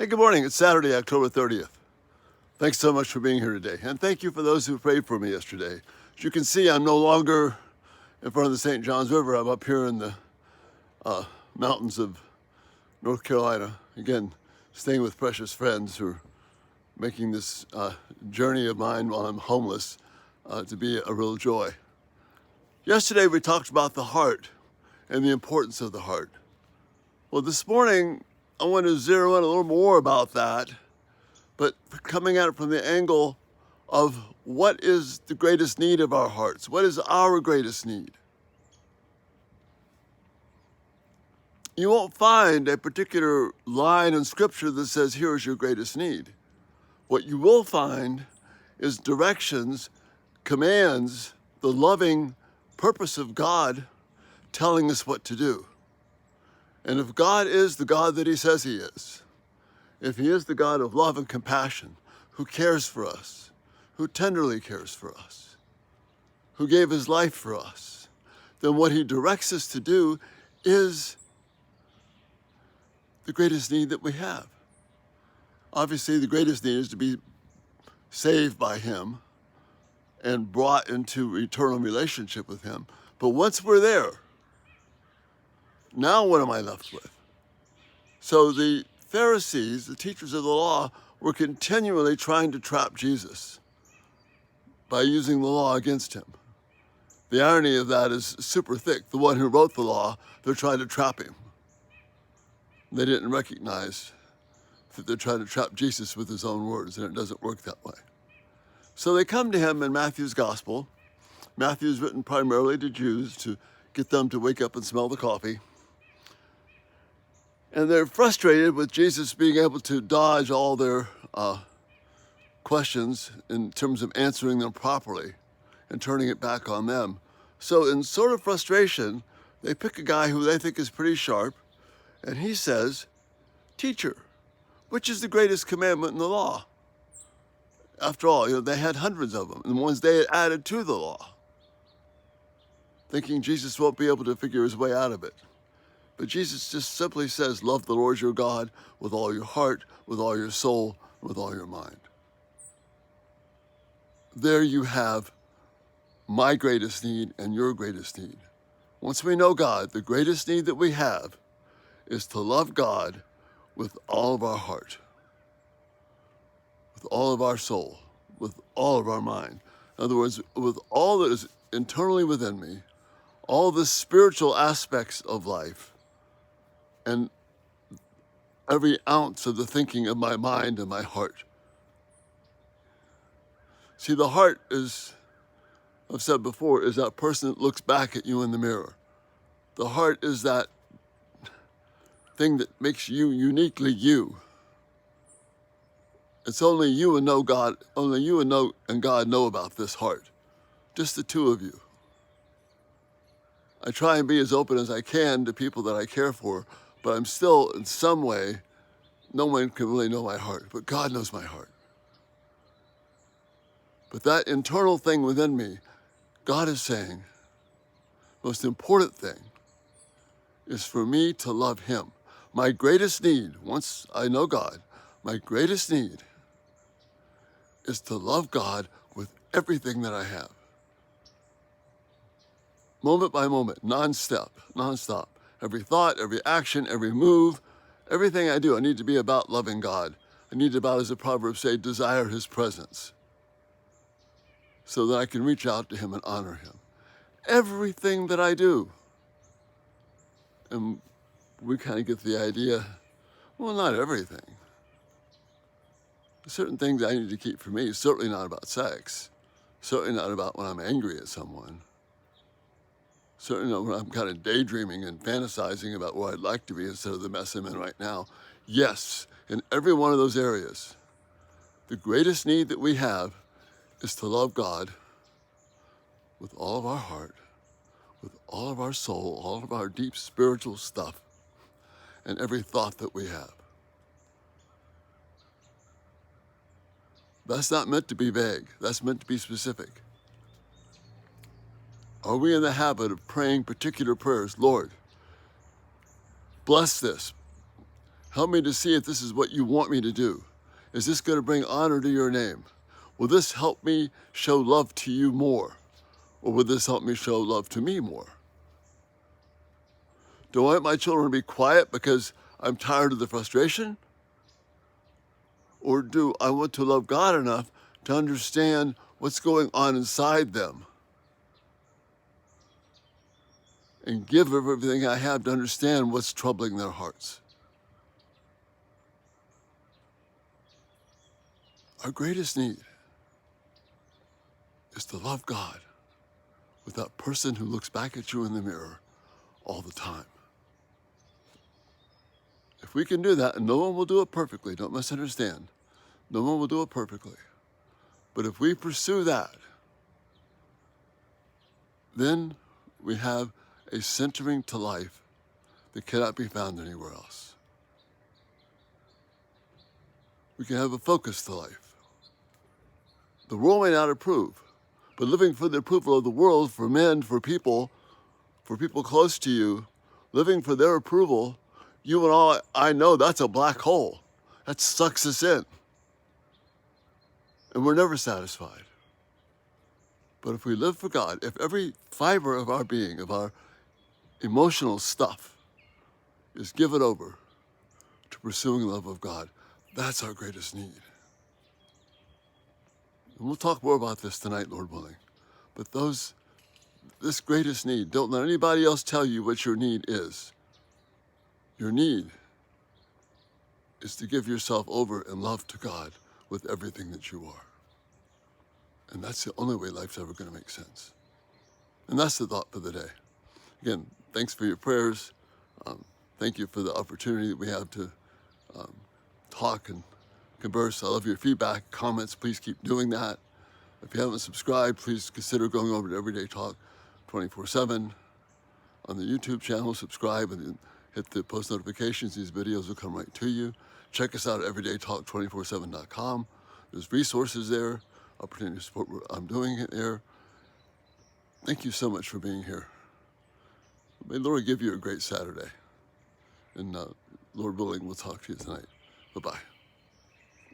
Hey, good morning. It's Saturday, October 30th. Thanks so much for being here today. And thank you for those who prayed for me yesterday. As you can see, I'm no longer in front of the St. Johns River. I'm up here in the mountains of North Carolina. Again, staying with precious friends who are making this journey of mine while I'm homeless to be a real joy. Yesterday, we talked about the heart and the importance of the heart. Well, this morning, I want to zero in a little more about that, but coming at it from the angle of what is the greatest need of our hearts? What is our greatest need? You won't find a particular line in Scripture that says, here is your greatest need. What you will find is directions, commands, the loving purpose of God telling us what to do. And if God is the God that He says He is, if He is the God of love and compassion, who cares for us, who tenderly cares for us, who gave His life for us, then what He directs us to do is the greatest need that we have. Obviously, the greatest need is to be saved by Him and brought into eternal relationship with Him. But once we're there, now what am I left with? So the Pharisees, the teachers of the law, were continually trying to trap Jesus by using the law against Him. The irony of that is super thick. The one who wrote the law, they're trying to trap Him. They didn't recognize that they're trying to trap Jesus with His own words, and it doesn't work that way. So they come to Him in Matthew's gospel. Matthew's written primarily to Jews to get them to wake up and smell the coffee. And they're frustrated with Jesus being able to dodge all their questions in terms of answering them properly and turning it back on them. So in sort of frustration, they pick a guy who they think is pretty sharp, and he says, "Teacher, which is the greatest commandment in the law?" After all, they had hundreds of them, and the ones they had added to the law, thinking Jesus won't be able to figure his way out of it. But Jesus just simply says, love the Lord your God with all your heart, with all your soul, with all your mind. There you have my greatest need and your greatest need. Once we know God, the greatest need that we have is to love God with all of our heart, with all of our soul, with all of our mind. In other words, with all that is internally within me, all the spiritual aspects of life, and every ounce of the thinking of my mind and my heart. See, the heart is, I've said before, is that person that looks back at you in the mirror. The heart is that thing that makes you uniquely you. It's only you and God know about this heart. Just the two of you. I try and be as open as I can to people that I care for, but I'm still, in some way, no one can really know my heart, but God knows my heart. But that internal thing within me, God is saying, the most important thing is for me to love Him. My greatest need, once I know God, my greatest need is to love God with everything that I have. Moment by moment, nonstop. Every thought, every action, every move, everything I do, I need to be about loving God. I need to about, as the Proverbs say, desire His presence so that I can reach out to Him and honor Him. Everything that I do. And we kind of get the idea, well, not everything. Certain things I need to keep for me, certainly not about sex. Certainly not about when I'm angry at someone. Certainly not when I'm kind of daydreaming and fantasizing about where I'd like to be instead of the mess I'm in right now. Yes, in every one of those areas, the greatest need that we have is to love God with all of our heart, with all of our soul, all of our deep spiritual stuff, and every thought that we have. That's not meant to be vague. That's meant to be specific. Are we in the habit of praying particular prayers? Lord, bless this. Help me to see if this is what you want me to do. Is this going to bring honor to your name? Will this help me show love to you more? Or will this help me show love to me more? Do I want my children to be quiet because I'm tired of the frustration? Or do I want to love God enough to understand what's going on inside them and give everything I have to understand what's troubling their hearts? Our greatest need is to love God with that person who looks back at you in the mirror all the time. If we can do that, and no one will do it perfectly, don't misunderstand, no one will do it perfectly. But if we pursue that, then we have a centering to life that cannot be found anywhere else. We can have a focus to life. The world may not approve, but living for the approval of the world, for men, for people close to you, living for their approval, you and all, I know that's a black hole. That sucks us in. And we're never satisfied. But if we live for God, if every fiber of our being, of our emotional stuff, is given over to pursuing the love of God, that's our greatest need. And we'll talk more about this tonight, Lord willing. But this greatest need, don't let anybody else tell you what your need is. Your need is to give yourself over in love to God with everything that you are. And that's the only way life's ever going to make sense. And that's the thought for the day. Again, thanks for your prayers. Thank you for the opportunity that we have to talk and converse. I love your feedback, comments. Please keep doing that. If you haven't subscribed, please consider going over to Everyday Talk 24/7 on the YouTube channel. Subscribe and then hit the post notifications. These videos will come right to you. Check us out at everydaytalk247.com. There's resources there, opportunity to support what I'm doing there. Thank you so much for being here. May the Lord give you a great Saturday. And Lord willing, we'll talk to you tonight. Bye-bye.